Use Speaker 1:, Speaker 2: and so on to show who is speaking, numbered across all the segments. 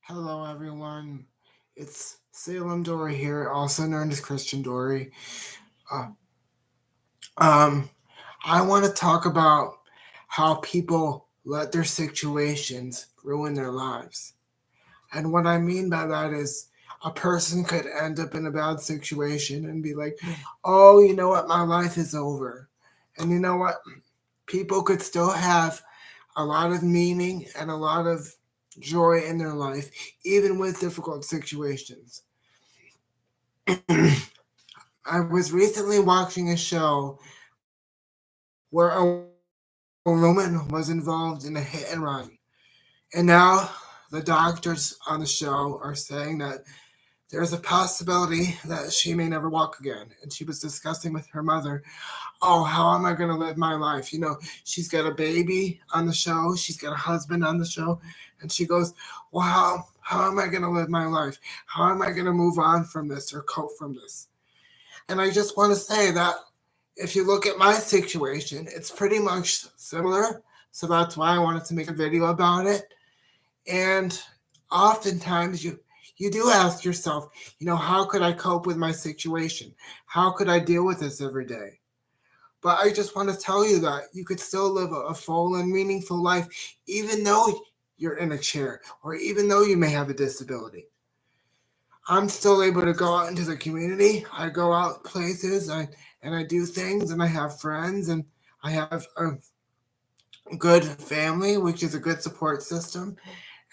Speaker 1: Hello, everyone. It's Salem Dory here, also known as Christian Dory. Uh, um, I want to talk about how people let their situations ruin their lives. And what I mean by that is a person could end up in a bad situation and be like, oh, you know what, my life is over. And you know what? People could still have a lot of meaning and a lot of joy in their life, even with difficult situations. I was recently watching a show where a woman was involved in a hit and run. And now the doctors on the show are saying that there's a possibility that she may never walk again. And she was discussing with her mother, oh, how am I going to live my life? She's got a baby on the show, she's got a husband on the show. And she goes, well, how am I going to live my life? How am I going to move on from this or cope from this? And I just want to say that if you look at my situation, it's pretty much similar. So that's why I wanted to make a video about it. And oftentimes you do ask yourself, how could I cope with my situation? How could I deal with this every day? But I just want to tell you that you could still live a full and meaningful life, even though you're in a chair or even though you may have a disability. I'm still able to go out into the community. I go out places and I do things and I have friends and I have a good family, which is a good support system.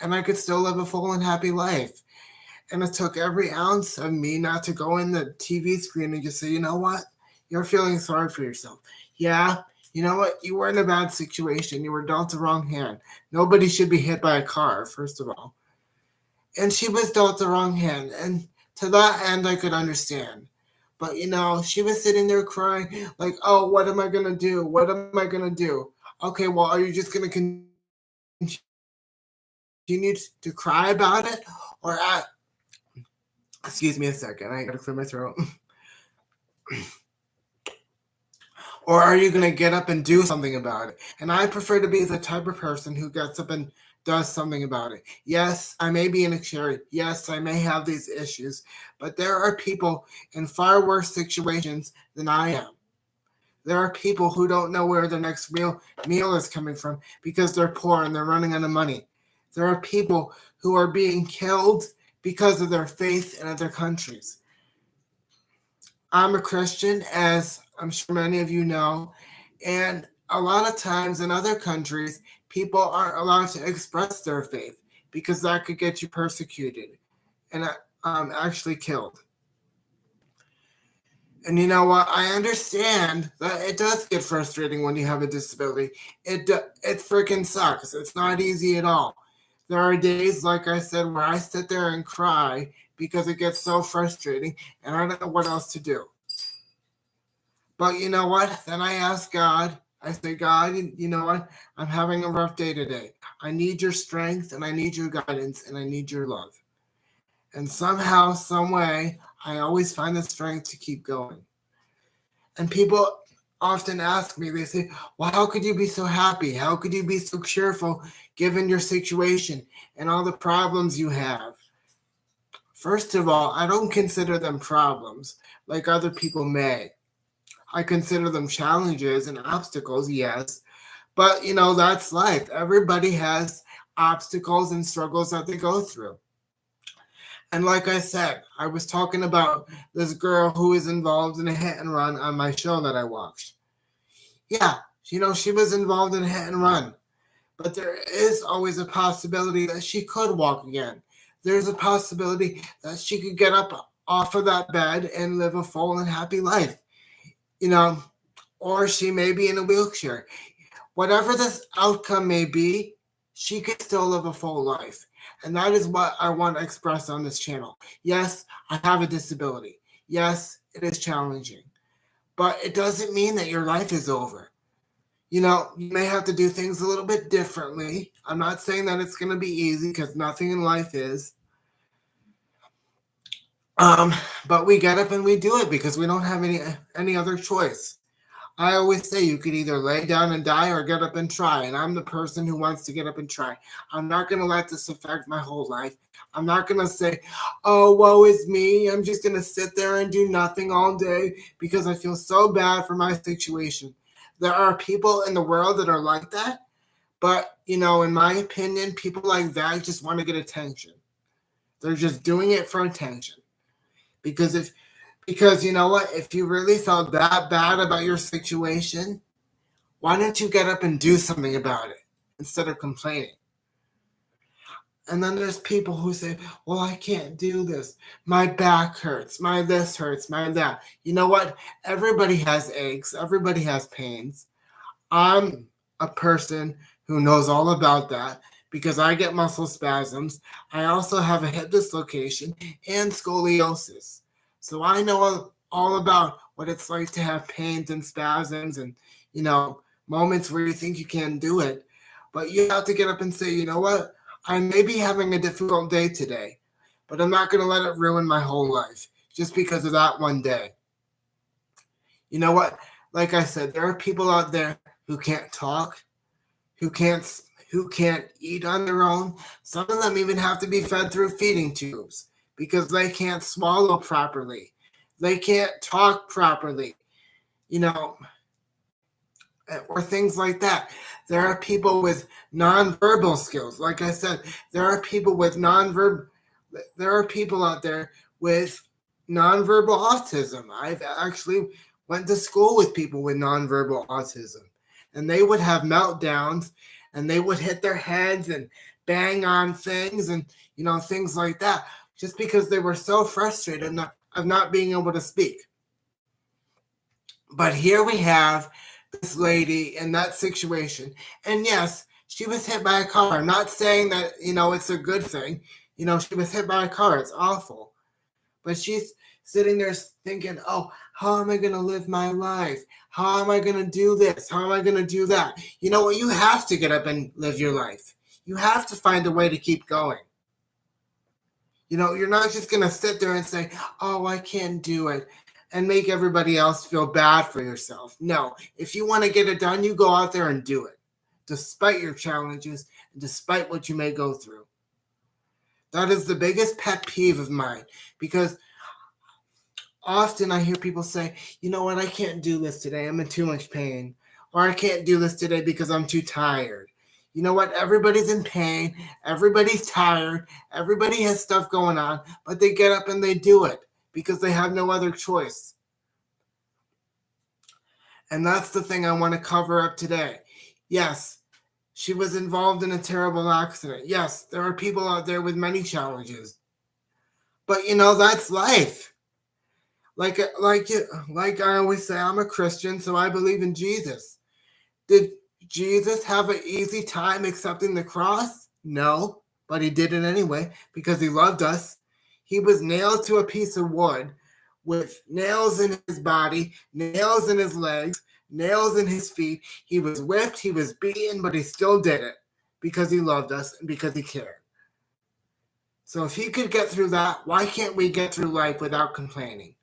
Speaker 1: And I could still live a full and happy life. And it took every ounce of me not to go in the TV screen and just say, you know what? You're feeling sorry for yourself. Yeah, you know what? You were in a bad situation. You were dealt the wrong hand. Nobody should be hit by a car, first of all. And she was dealt the wrong hand. And to that end, I could understand. But, she was sitting there crying, like, oh, what am I going to do? What am I going to do? Okay, well, are you just going to continue to cry about it? Excuse me a second. I got to clear my throat. Or are you going to get up and do something about it? And I prefer to be the type of person who gets up and does something about it. Yes, I may be in a chair. Yes, I may have these issues. But there are people in far worse situations than I am. There are people who don't know where their next meal is coming from because they're poor and they're running out of money. There are people who are being killed because of their faith in other countries. I'm a Christian, as I'm sure many of you know, and a lot of times in other countries, people aren't allowed to express their faith because that could get you persecuted and actually killed. And you know what? I understand that it does get frustrating when you have a disability. It freaking sucks. It's not easy at all. There are days, like I said, where I sit there and cry because it gets so frustrating and I don't know what else to do. But you know what? Then I ask God, I say, God, you know what? I'm having a rough day today. I need your strength and I need your guidance and I need your love. And somehow, some way, I always find the strength to keep going. And people often ask me, they say, well, how could you be so happy? How could you be so cheerful given your situation and all the problems you have? First of all, I don't consider them problems like other people may. I consider them challenges and obstacles, yes. But, that's life. Everybody has obstacles and struggles that they go through. And like I said, I was talking about this girl who is involved in a hit and run on my show that I watched. Yeah, she was involved in a hit and run. But there is always a possibility that she could walk again. There's a possibility that she could get up off of that bed and live a full and happy life. You know, or she may be in a wheelchair. Whatever this outcome may be, she could still live a full life. And that is what I want to express on this channel. Yes, I have a disability. Yes, it is challenging. But it doesn't mean that your life is over. You may have to do things a little bit differently. I'm not saying that it's going to be easy because nothing in life is. But we get up and we do it because we don't have any other choice. I always say you could either lay down and die or get up and try. And I'm the person who wants to get up and try. I'm not going to let this affect my whole life. I'm not going to say, oh, woe is me. I'm just going to sit there and do nothing all day because I feel so bad for my situation. There are people in the world that are like that. But, in my opinion, people like that just want to get attention. They're just doing it for attention. Because you know what? If you really felt that bad about your situation, why don't you get up and do something about it instead of complaining? And then there's people who say, well, I can't do this. My back hurts. My this hurts. My that. You know what? Everybody has aches. Everybody has pains. I'm a person who knows all about that because I get muscle spasms. I also have a hip dislocation and scoliosis. So I know all about what it's like to have pains and spasms and, moments where you think you can't do it. But you have to get up and say, you know what? I may be having a difficult day today, but I'm not going to let it ruin my whole life just because of that one day. You know what? Like I said, there are people out there who can't talk, who can't eat on their own. Some of them even have to be fed through feeding tubes because they can't swallow properly. They can't talk properly, or things like that. There are people with nonverbal skills. Like I said, there are people out there with nonverbal autism. I've actually went to school with people with nonverbal autism, and they would have meltdowns and they would hit their heads and bang on things and, things like that, just because they were so frustrated of not being able to speak. But here we have this lady in that situation. And yes, she was hit by a car. I'm not saying that, it's a good thing. She was hit by a car. It's awful. But she's sitting there thinking, oh, how am I going to live my life? How am I going to do this? How am I going to do that? You know what? You have to get up and live your life. You have to find a way to keep going. You're not just going to sit there and say, oh, I can't do it, and make everybody else feel bad for yourself. No, if you want to get it done, you go out there and do it, despite your challenges, and despite what you may go through. That is the biggest pet peeve of mine, because often I hear people say, you know what, I can't do this today. I'm in too much pain. Or I can't do this today because I'm too tired. You know what? Everybody's in pain. Everybody's tired. Everybody has stuff going on, but they get up and they do it because they have no other choice. And that's the thing I want to cover up today. Yes, she was involved in a terrible accident. Yes, there are people out there with many challenges. But that's life. Like I always say, I'm a Christian, so I believe in Jesus. Did Jesus have an easy time accepting the cross? No, but he did it anyway because he loved us. He was nailed to a piece of wood with nails in his body, nails in his legs, nails in his feet. He was whipped, he was beaten, but he still did it because he loved us and because he cared. So if he could get through that, why can't we get through life without complaining?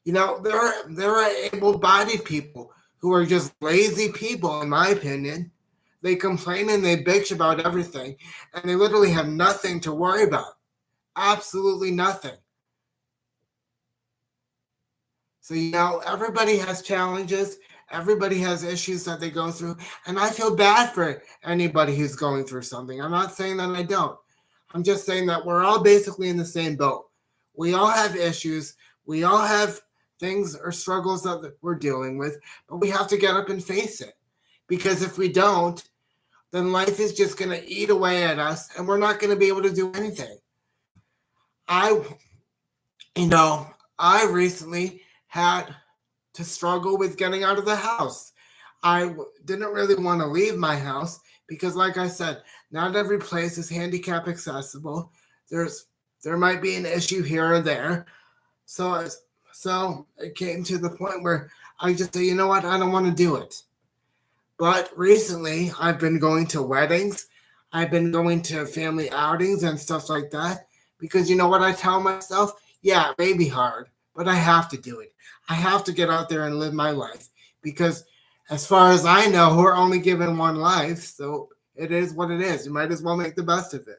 Speaker 1: There are able-bodied people who are just lazy people, in my opinion. They complain and they bitch about everything, and they literally have nothing to worry about. Absolutely nothing. So, everybody has challenges. Everybody has issues that they go through. And I feel bad for anybody who's going through something. I'm not saying that I don't. I'm just saying that we're all basically in the same boat. We all have issues. We all have things or struggles that we're dealing with, but we have to get up and face it. Because if we don't, then life is just going to eat away at us and we're not going to be able to do anything. I recently had to struggle with getting out of the house. I didn't really want to leave my house because, like I said, not every place is handicap accessible. There might be an issue here or there. So it came to the point where I just say, you know what, I don't want to do it. But recently, I've been going to weddings. I've been going to family outings and stuff like that. Because you know what I tell myself? Yeah, it may be hard, but I have to do it. I have to get out there and live my life because as far as I know, we're only given one life, so it is what it is. You might as well make the best of it.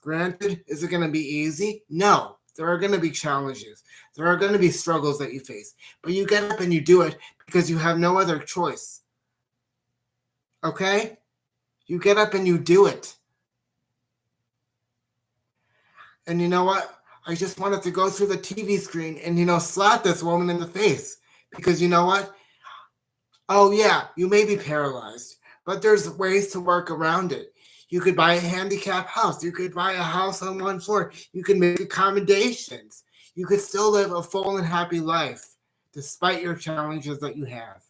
Speaker 1: Granted, is it going to be easy? No. There are going to be challenges. There are going to be struggles that you face. But you get up and you do it because you have no other choice. Okay? You get up and you do it. And you know what? I just wanted to go through the TV screen and, slap this woman in the face. Because you know what? Oh, yeah, you may be paralyzed, but there's ways to work around it. You could buy a handicap house. You could buy a house on one floor. You can make accommodations. You could still live a full and happy life despite your challenges that you have.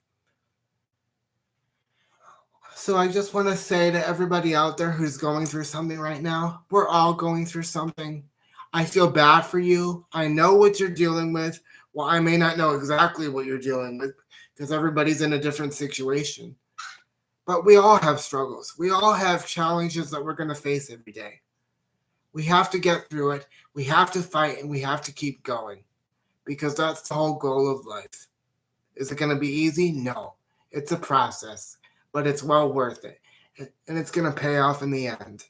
Speaker 1: So I just want to say to everybody out there who's going through something right now, we're all going through something. I feel bad for you. I know what you're dealing with. Well, I may not know exactly what you're dealing with because everybody's in a different situation. But we all have struggles. We all have challenges that we're going to face every day. We have to get through it. We have to fight and we have to keep going because that's the whole goal of life. Is it going to be easy? No. It's a process, but it's well worth it. And it's going to pay off in the end.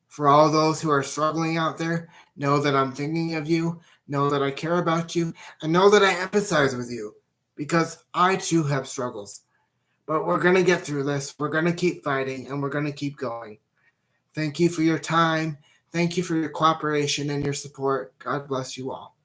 Speaker 1: For all those who are struggling out there, know that I'm thinking of you, know that I care about you, and know that I empathize with you because I too have struggles. But we're going to get through this. We're going to keep fighting and we're going to keep going. Thank you for your time. Thank you for your cooperation and your support. God bless you all.